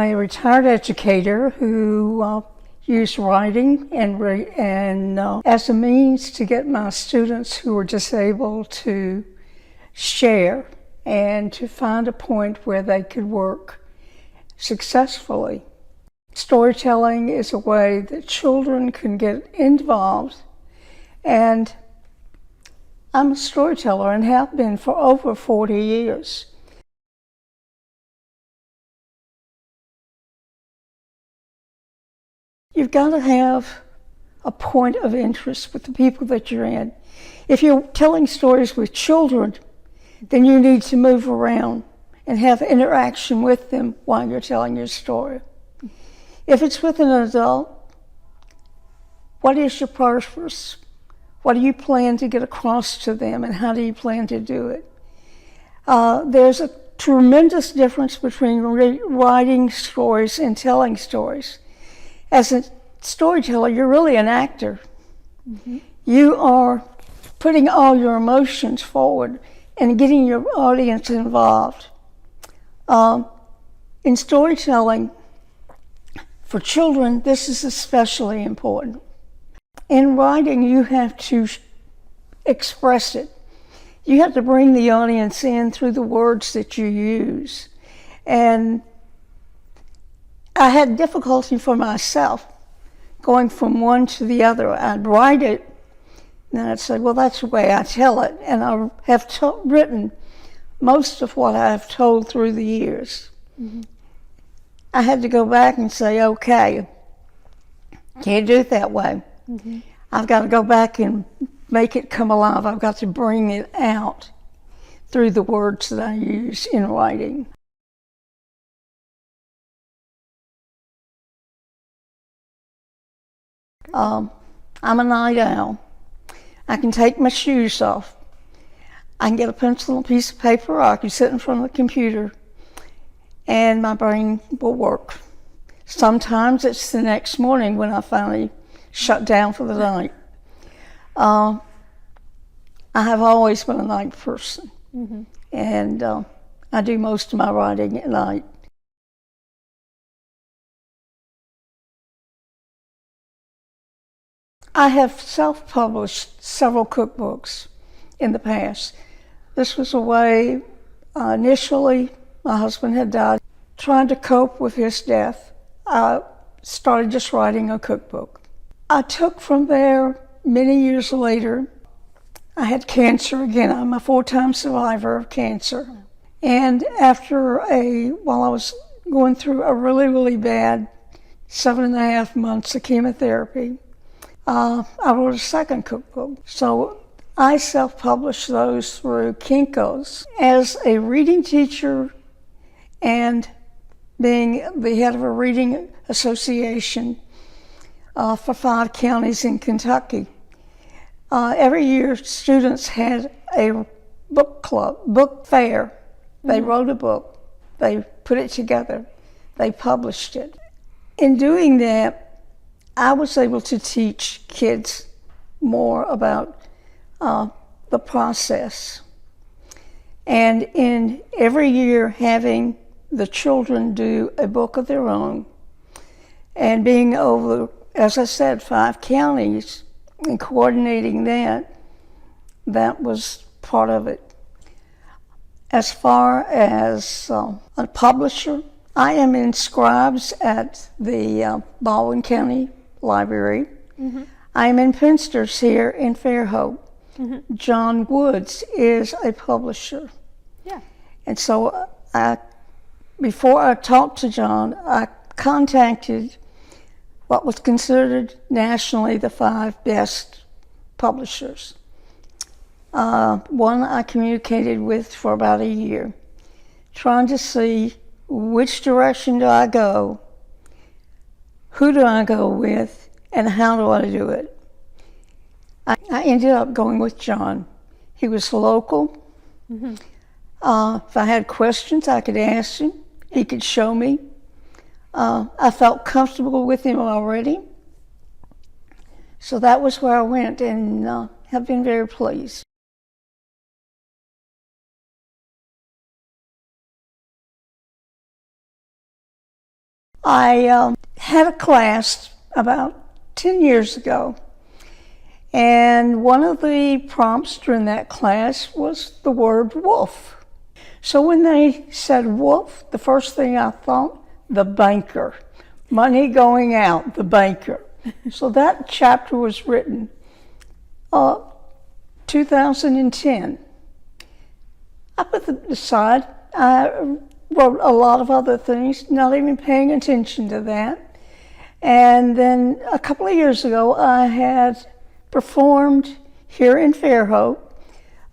a retired educator who used writing and as a means to get my students who were disabled to share and to find a point where they could work successfully. Storytelling is a way that children can get involved, and I'm a storyteller and have been for over 40 years. You've got to have a point of interest with the people that you're in. If you're telling stories with children, then you need to move around and have interaction with them while you're telling your story. If it's with an adult, what is your purpose? What do you plan to get across to them, and how do you plan to do it? There's a tremendous difference between writing stories and telling stories. As a storyteller, you're really an actor. Mm-hmm. You are putting all your emotions forward and getting your audience involved. In storytelling, for children, this is especially important. In writing, you have to express it. You have to bring the audience in through the words that you use. And I had difficulty for myself going from one to the other. I'd write it, and I'd say, well, that's the way I tell it. And I have written most of what I've told through the years. Mm-hmm. I had to go back and say, okay, can't do it that way. Mm-hmm. I've got to go back and make it come alive. I've got to bring it out through the words that I use in writing. I'm a night owl. I can take my shoes off. I can get a pencil and a piece of paper, or I can sit in front of the computer, and my brain will work. Sometimes it's the next morning when I finally shut down for the night. I have always been a night person, mm-hmm. and I do most of my writing at night. I have self-published several cookbooks in the past. This was a way, initially, my husband had died. Trying to cope with his death, I started just writing a cookbook. I took from there, many years later, I had cancer again. I'm a 4-time survivor of cancer. And while I was going through a really, really bad 7.5 months of chemotherapy, I wrote a second cookbook. So I self-published those through Kinko's. As a reading teacher and being the head of a reading association for 5 counties in Kentucky, every year students had a book club, book fair. They mm-hmm. wrote a book, they put it together, they published it. In doing that, I was able to teach kids more about the process. And in every year having the children do a book of their own, and being over, as I said, 5 counties, and coordinating that was part of it. As far as a publisher, I am in scribes at the Baldwin County Library. Mm-hmm. I'm in Pinsters here in Fairhope. Mm-hmm. John Woods is a publisher. Yeah. And so before I talked to John, I contacted what was considered nationally the 5 best publishers. One I communicated with for about a year, trying to see which direction do I go, who do I go with, and how do I do it. I ended up going with John. He was local. Mm-hmm. If I had questions, I could ask him. He could show me. I felt comfortable with him already. So that was where I went, and have been very pleased. I had a class about 10 years ago, and one of the prompts during that class was the word wolf. So when they said wolf, the first thing I thought, the banker. Money going out, the banker. So that chapter was written 2010. I put it aside. I wrote a lot of other things, not even paying attention to that. And then a couple of years ago, I had performed here in Fairhope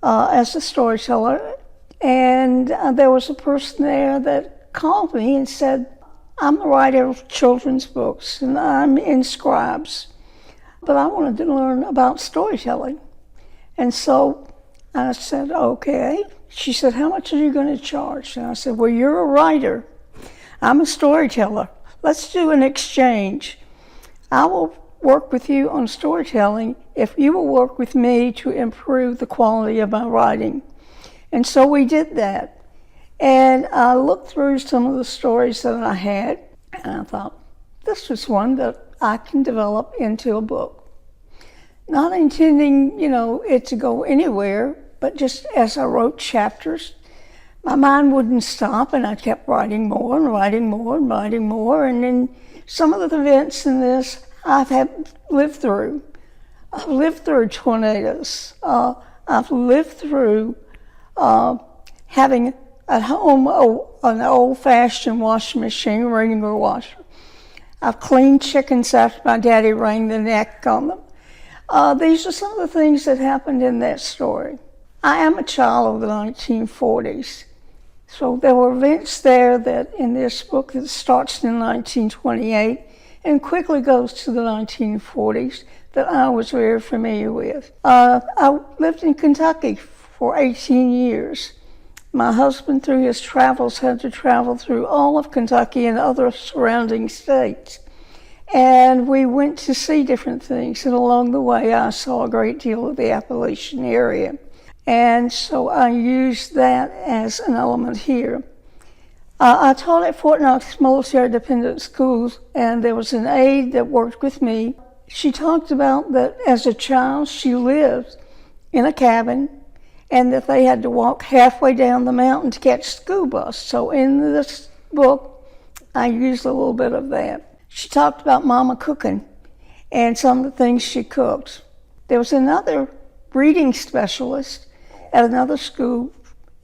as a storyteller, and there was a person there that called me and said, I'm the writer of children's books, and I'm in Scribes, but I wanted to learn about storytelling. And so I said, okay. She said, how much are you going to charge? And I said, well, you're a writer. I'm a storyteller. Let's do an exchange. I will work with you on storytelling if you will work with me to improve the quality of my writing. And so we did that. And I looked through some of the stories that I had, and I thought, this was one that I can develop into a book. Not intending, it to go anywhere, but just as I wrote chapters, my mind wouldn't stop, and I kept writing more and writing more and writing more. And then some of the events in this I've lived through. I've lived through tornadoes. I've lived through having at home an old-fashioned washing machine, Ringer washer. I've cleaned chickens after my daddy wrung the neck on them. These are some of the things that happened in that story. I am a child of the 1940s. So there were events there that in this book that starts in 1928 and quickly goes to the 1940s that I was very familiar with. I lived in Kentucky for 18 years. My husband, through his travels, had to travel through all of Kentucky and other surrounding states. And we went to see different things, and along the way I saw a great deal of the Appalachian area. And so I used that as an element here. I taught at Fort Knox Military Dependent Schools, and there was an aide that worked with me. She talked about that as a child she lived in a cabin, and that they had to walk halfway down the mountain to catch a school bus. So in this book, I used a little bit of that. She talked about Mama cooking and some of the things she cooked. There was another reading specialist at another school,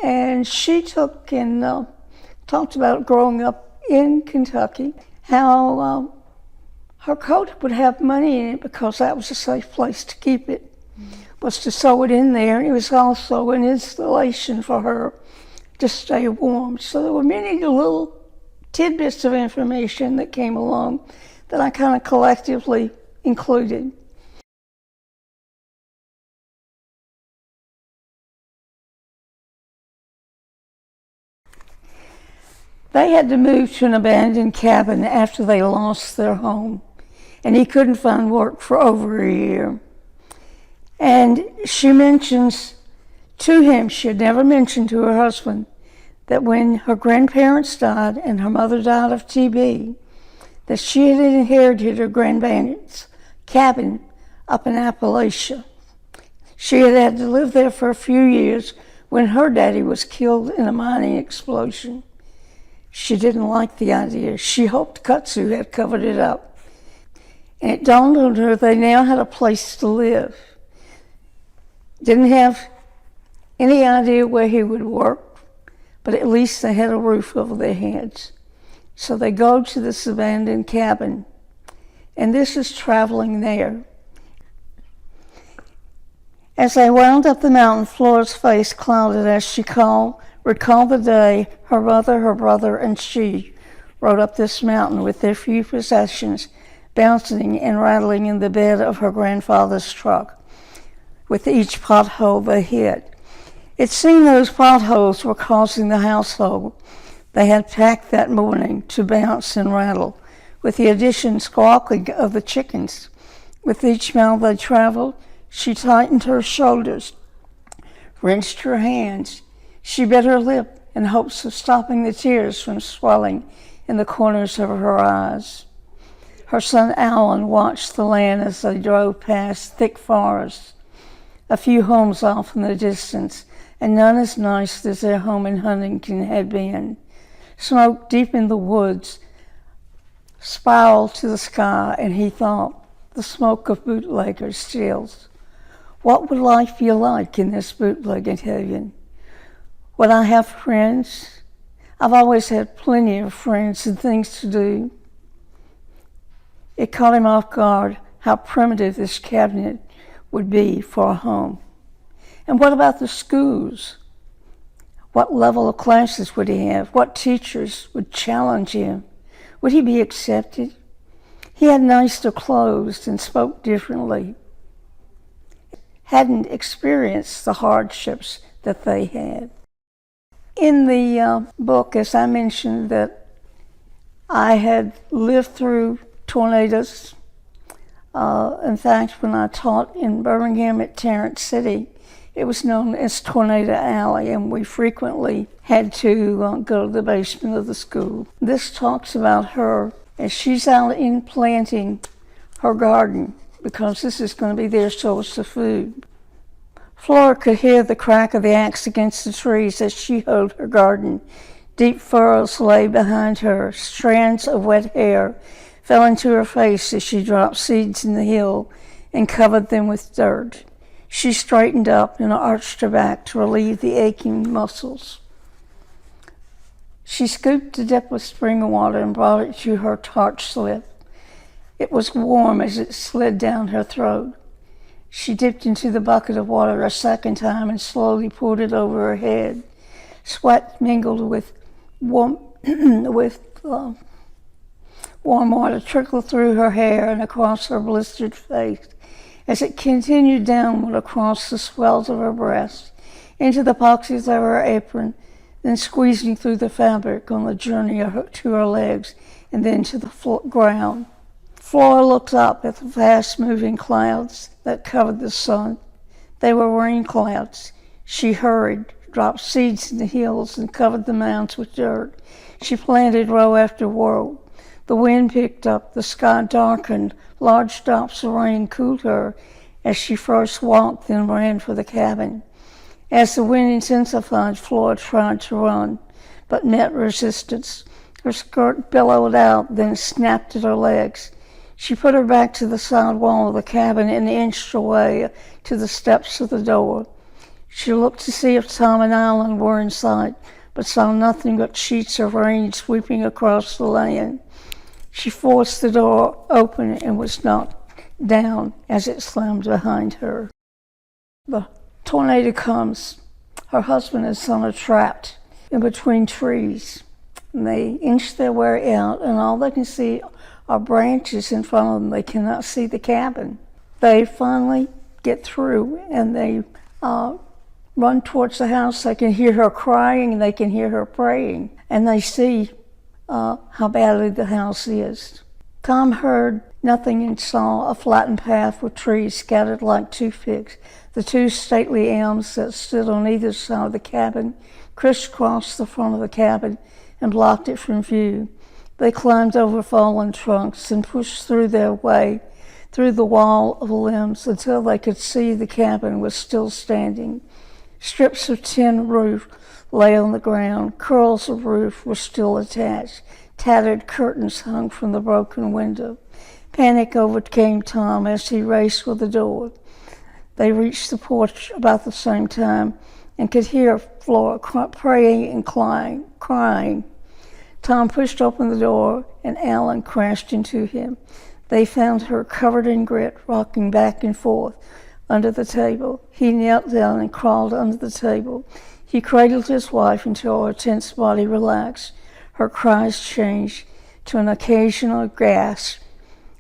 and she took and talked about growing up in Kentucky, how her coat would have money in it because that was a safe place to keep it, was to sew it in there. And it was also an installation for her to stay warm. So there were many little tidbits of information that came along that I kind of collectively included. They had to move to an abandoned cabin after they lost their home, and he couldn't find work for over a year. And she mentions to him, she had never mentioned to her husband, that when her grandparents died and her mother died of TB, that she had inherited her grandparents' cabin up in Appalachia. She had had to live there for a few years when her daddy was killed in a mining explosion. She didn't like the idea. She hoped Kutsu had covered it up. And it dawned on her they now had a place to live. Didn't have any idea where he would work, but at least they had a roof over their heads. So they go to this abandoned cabin, and this is traveling there. As they wound up the mountain, Flora's face clouded as she recalled the day her mother, her brother, and she rode up this mountain with their few possessions bouncing and rattling in the bed of her grandfather's truck, with each pothole they hit. It seemed those potholes were causing the household they had packed that morning to bounce and rattle, with the addition squawking of the chickens. With each mile they traveled, she tightened her shoulders, wrenched her hands. She bit her lip in hopes of stopping the tears from swelling in the corners of her eyes. Her son Alan watched the land as they drove past thick forests, a few homes off in the distance, and none as nice as their home in Huntington had been. Smoke deep in the woods spiraled to the sky, and he thought, the smoke of bootleggers' stills. What would life feel like in this bootlegging haven? Would I have friends? I've always had plenty of friends and things to do. It caught him off guard how primitive this cabinet would be for a home. And what about the schools? What level of classes would he have? What teachers would challenge him? Would he be accepted? He had nicer clothes and spoke differently. Hadn't experienced the hardships that they had. In the book, as I mentioned, that I had lived through tornadoes. In fact, when I taught in Birmingham at Tarrant City, it was known as Tornado Alley, and we frequently had to go to the basement of the school. This talks about her as she's out in planting her garden, because this is going to be their source of food. Flora could hear the crack of the axe against the trees as she hoed her garden. Deep furrows lay behind her. Strands of wet hair fell into her face as she dropped seeds in the hill and covered them with dirt. She straightened up and arched her back to relieve the aching muscles. She scooped a dip of spring water and brought it to her parched lip. It was warm as it slid down her throat. She dipped into the bucket of water a second time and slowly poured it over her head. Sweat mingled with warm water trickled through her hair and across her blistered face as it continued downward across the swells of her breast, into the pockets of her apron, then squeezing through the fabric on the journey to her legs and then to the ground. Flora looked up at the fast-moving clouds that covered the sun. They were rain clouds. She hurried, dropped seeds in the hills, and covered the mounds with dirt. She planted row after row. The wind picked up, the sky darkened, large drops of rain cooled her as she first walked, then ran for the cabin. As the wind intensified, Flora tried to run, but met resistance. Her skirt billowed out, then snapped at her legs. She put her back to the side wall of the cabin and inched away to the steps of the door. She looked to see if Tom and Alan were in sight, but saw nothing but sheets of rain sweeping across the land. She forced the door open and was knocked down as it slammed behind her. The tornado comes. Her husband and son are trapped in between trees. And they inch their way out, and all they can see are branches in front of them. They cannot see the cabin. They finally get through, and they run towards the house. They can hear her crying, and they can hear her praying, and they see how badly the house is. Tom heard nothing and saw a flattened path with trees scattered like toothpicks. The two stately elms that stood on either side of the cabin crisscrossed the front of the cabin and blocked it from view. They climbed over fallen trunks and pushed through their way through the wall of limbs until they could see the cabin was still standing. Strips of tin roof lay on the ground. Curls of roof were still attached. Tattered curtains hung from the broken window. Panic overcame Tom as he raced for the door. They reached the porch about the same time and could hear Flora praying and crying. Tom pushed open the door and Alan crashed into him. They found her covered in grit, rocking back and forth under the table. He knelt down and crawled under the table. He cradled his wife until her tense body relaxed. Her cries changed to an occasional gasp,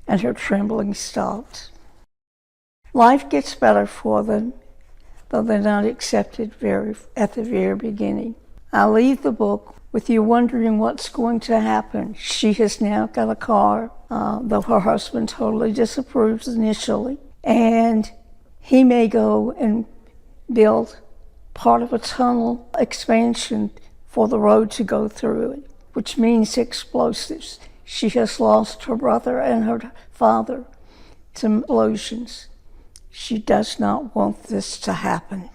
and her trembling stopped. Life gets better for them, though they're not accepted at the very beginning. I leave the book with you wondering what's going to happen. She has now got a car, though her husband totally disapproves initially, and he may go and build part of a tunnel expansion for the road to go through it. which means explosives. She has lost her brother and her father to explosions. She does not want this to happen.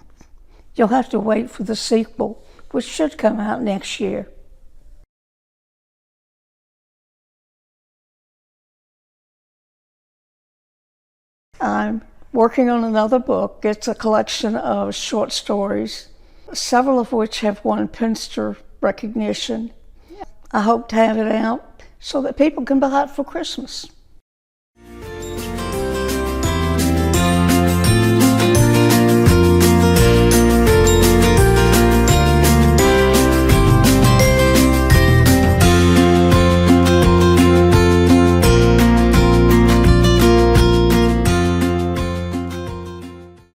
You'll have to wait for the sequel, which should come out next year. I'm working on another book. It's a collection of short stories, several of which have won Pinster recognition. I hope to have it out so that people can buy it for Christmas.